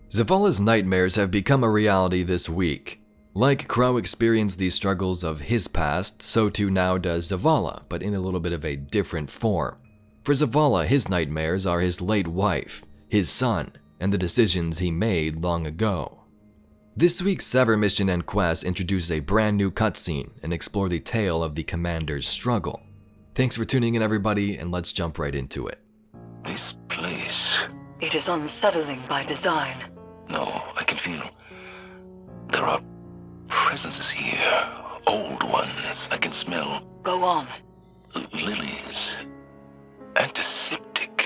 Zavala's nightmares have become a reality this week. Like Crow experienced the struggles of his past, so too now does Zavala, but in a little bit of a different form. For Zavala, his nightmares are his late wife, his son, and the decisions he made long ago. This week's Sever mission and quest introduce a brand new cutscene and explore the tale of the commander's struggle. Thanks for tuning in, everybody, and let's jump right into it. This place... It is unsettling by design. No, I can feel... There are presences here. Old ones I can smell. Go on. Lilies. Antiseptic.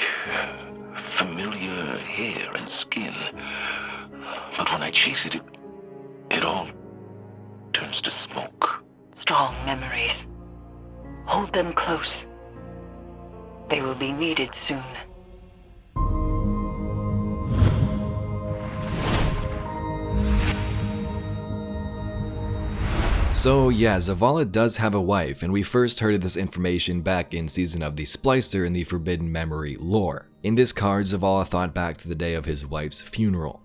Familiar hair and skin. But when I chase it, it all turns to smoke. Strong memories. Hold them close. They will be needed soon. So yeah, Zavala does have a wife, and we first heard of this information back in Season of the Splicer in the Forbidden Memory lore. In this card, Zavala thought back to the day of his wife's funeral.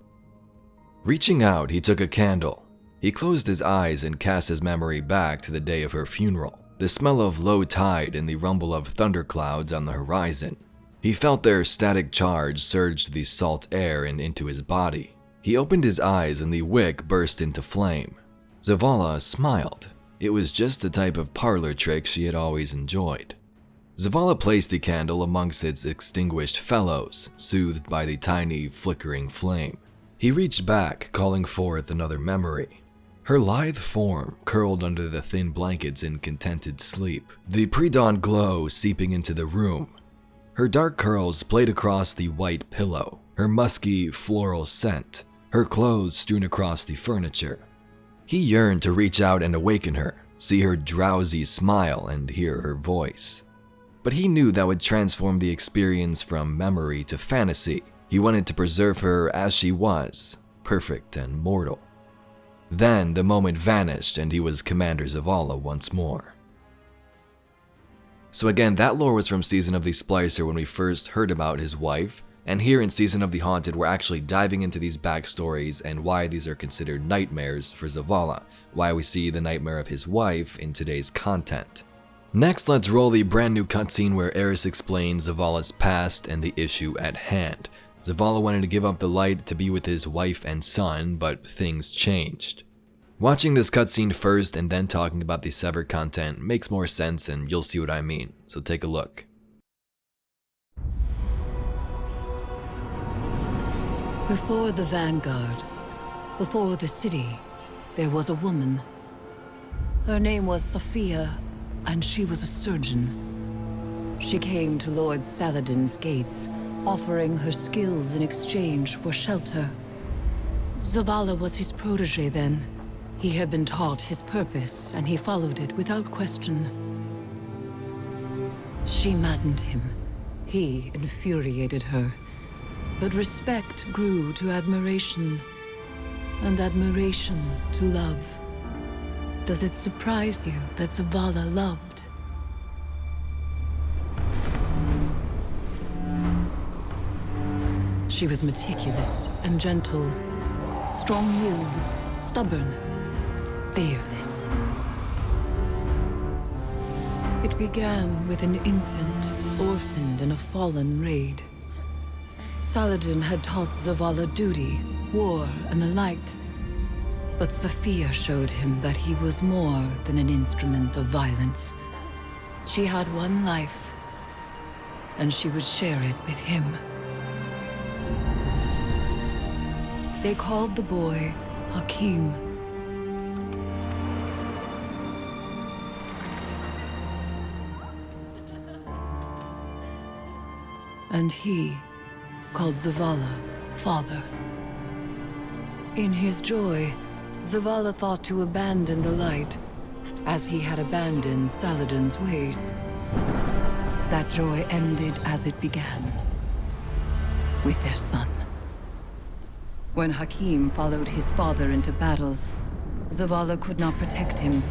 Reaching out, he took a candle. He closed his eyes and cast his memory back to the day of her funeral. The smell of low tide and the rumble of thunderclouds on the horizon. He felt their static charge surge to the salt air and into his body. He opened his eyes and the wick burst into flame. Zavala smiled. It was just the type of parlor trick she had always enjoyed. Zavala placed the candle amongst its extinguished fellows, soothed by the tiny, flickering flame. He reached back, calling forth another memory. Her lithe form curled under the thin blankets in contented sleep, the pre-dawn glow seeping into the room. Her dark curls played across the white pillow, her musky, floral scent, her clothes strewn across the furniture. He yearned to reach out and awaken her, see her drowsy smile and hear her voice. But he knew that would transform the experience from memory to fantasy. He wanted to preserve her as she was, perfect and mortal. Then the moment vanished and he was Commander Zavala once more. So again, that lore was from Season of the Splicer when we first heard about his wife, and here in Season of the Haunted we're actually diving into these backstories and why these are considered nightmares for Zavala, why we see the nightmare of his wife in today's content. Next, let's roll the brand new cutscene where Eris explains Zavala's past and the issue at hand. Zavala wanted to give up the light to be with his wife and son, but things changed. Watching this cutscene first and then talking about the Sever content makes more sense, and you'll see what I mean, so take a look. Before the vanguard, before the city, there was a woman. Her name was Safiyah, and she was a surgeon. She came to Lord Saladin's gates, offering her skills in exchange for shelter. Zavala was his protege then. He had been taught his purpose, and he followed it without question. She maddened him. He infuriated her. But respect grew to admiration, and admiration to love. Does it surprise you that Zavala loved? She was meticulous and gentle, strong-willed, stubborn, fearless. It began with an infant, orphaned in a fallen raid. Saladin had taught Zavala duty, war, and the light. But Safiyah showed him that he was more than an instrument of violence. She had one life, and she would share it with him. They called the boy Hakim. And he called Zavala father. In his joy, Zavala thought to abandon the light, as he had abandoned Saladin's ways. That joy ended as it began, with their son. When Hakim followed his father into battle, Zavala could not protect him,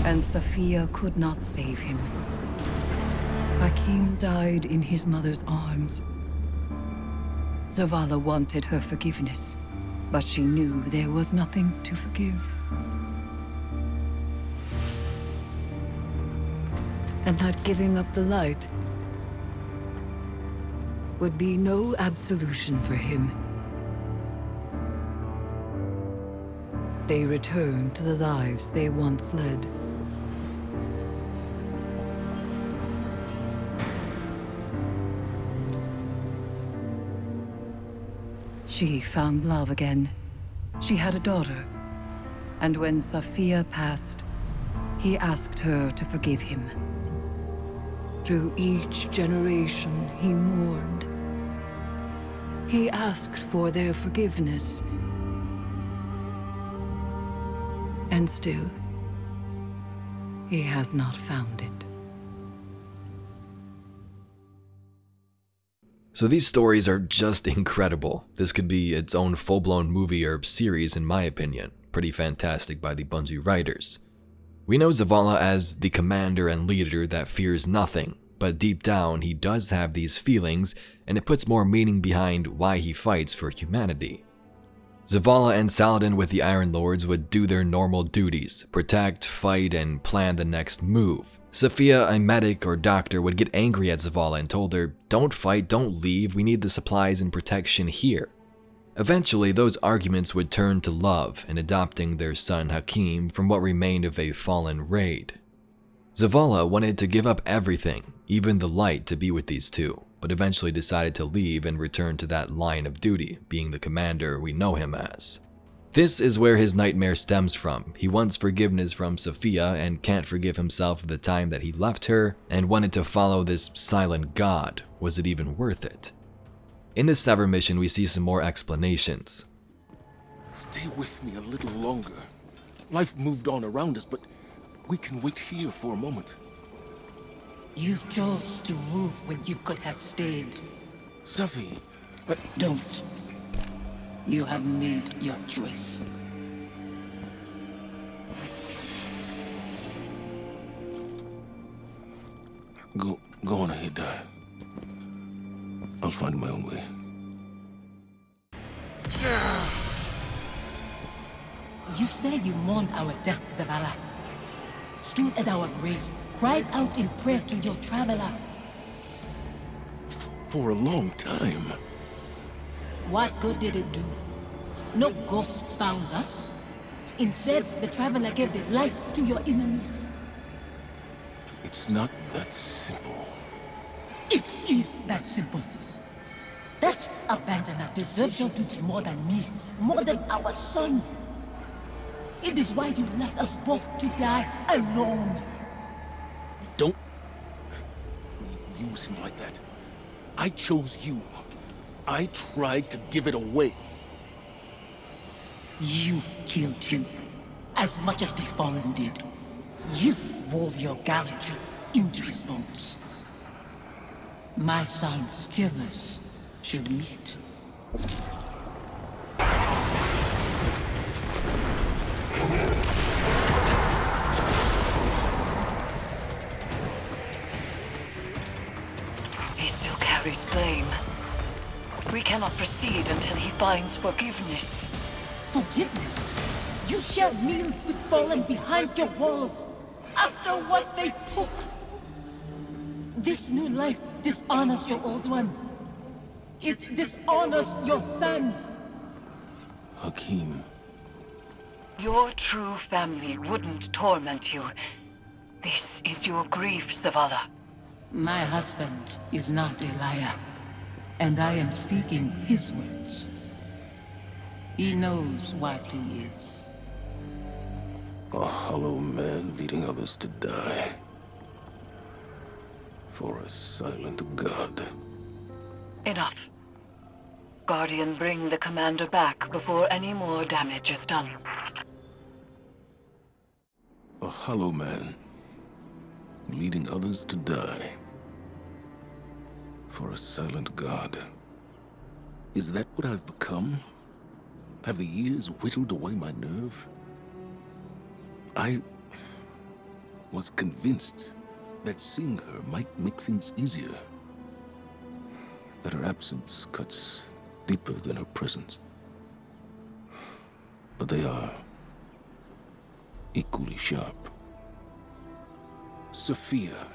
and Safiyah could not save him. Hakim died in his mother's arms. Zavala wanted her forgiveness, but she knew there was nothing to forgive. And that giving up the light would be no absolution for him. They returned to the lives they once led. She found love again. She had a daughter. And when Safiyah passed, he asked her to forgive him. Through each generation, he mourned. He asked for their forgiveness. And still, he has not found it. So these stories are just incredible. This could be its own full-blown movie or series in my opinion. Pretty fantastic by the Bungie writers. We know Zavala as the commander and leader that fears nothing, but deep down he does have these feelings, and it puts more meaning behind why he fights for humanity. Zavala and Saladin with the Iron Lords would do their normal duties, protect, fight, and plan the next move. Safiyah, a medic or doctor, would get angry at Zavala and told her, "Don't fight, don't leave, we need the supplies and protection here." Eventually, those arguments would turn to love and adopting their son Hakim from what remained of a fallen raid. Zavala wanted to give up everything, even the light, to be with these two, but eventually decided to leave and return to that line of duty, being the commander we know him as. This is where his nightmare stems from. He wants forgiveness from Safiyah and can't forgive himself for the time that he left her and wanted to follow this silent god. Was it even worth it? In this Sever mission, we see some more explanations. Stay with me a little longer. Life moved on around us, but we can wait here for a moment. You chose to move when you could have stayed. Safi, Don't. You have made your choice. Go on ahead. I'll find my own way. You said you mourned our deaths, Zavala. Stood at our graves, cried out in prayer to your traveler. For a long time. What good did it do? No ghosts found us. Instead, the traveler gave the light to your enemies. It's not that simple. It is that simple. That abandoner deserves your duty more than me, more than our son. It is why you left us both to die alone. Don't use him like that. I chose you. I tried to give it away. You killed him, as much as the Fallen did. You wove your gallantry into his bones. My son's killers should meet. He still carries blame. We cannot proceed until he finds forgiveness. Forgiveness? You shared meals with Fallen behind your walls, after what they took. This new life dishonors your old one. It dishonors your son. Hakim. Your true family wouldn't torment you. This is your grief, Zavala. My husband is not a liar, and I am speaking his words. He knows what he is. A hollow man leading others to die. For a silent god. Enough. Guardian, bring the commander back before any more damage is done. A hollow man leading others to die. For a silent god. Is that what I've become? Have the years whittled away my nerve? I was convinced that seeing her might make things easier. That her absence cuts deeper than her presence. But they are equally sharp. Safiyah.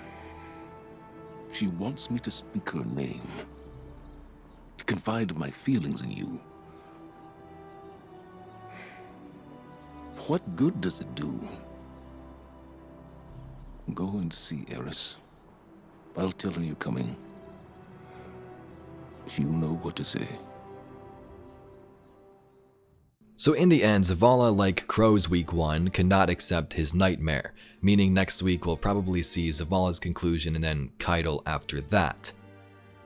She wants me to speak her name, to confide my feelings in you. What good does it do? Go and see Eris. I'll tell her you're coming. She'll know what to say. So in the end, Zavala, like Crow's week 1, cannot accept his nightmare, meaning next week we'll probably see Zavala's conclusion and then Keitel after that.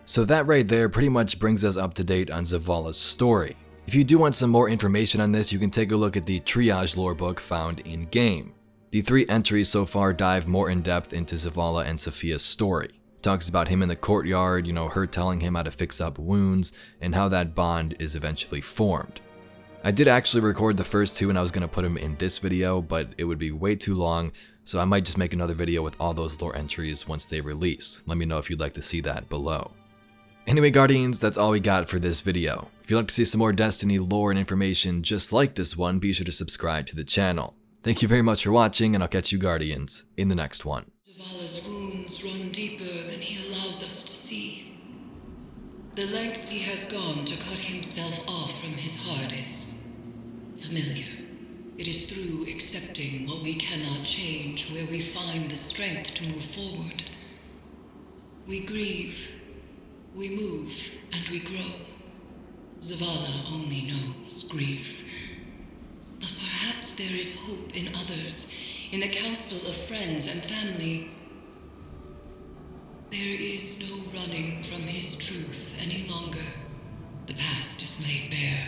So that right there pretty much brings us up to date on Zavala's story. If you do want some more information on this, you can take a look at the Triage lore book found in-game. The 3 entries so far dive more in depth into Zavala and Safiyah's story. Talks about him in the courtyard, her telling him how to fix up wounds, and how that bond is eventually formed. I did actually record the first 2 and I was going to put them in this video, but it would be way too long, so I might just make another video with all those lore entries once they release. Let me know if you'd like to see that below. Anyway, Guardians, that's all we got for this video. If you'd like to see some more Destiny lore and information just like this one, be sure to subscribe to the channel. Thank you very much for watching, and I'll catch you, Guardians, in the next one. Zavala's wounds run deeper than he allows us to see. The lengths he has gone to cut himself off from his heart is familiar. It is through accepting what we cannot change where we find the strength to move forward. We grieve, we move, and we grow. Zavala only knows grief. But perhaps there is hope in others, in the council of friends and family. There is no running from his truth any longer. The past is laid bare,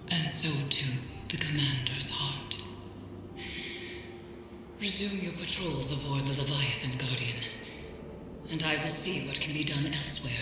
and so too the commander's heart. Resume your patrols aboard the Leviathan, Guardian, and I will see what can be done elsewhere.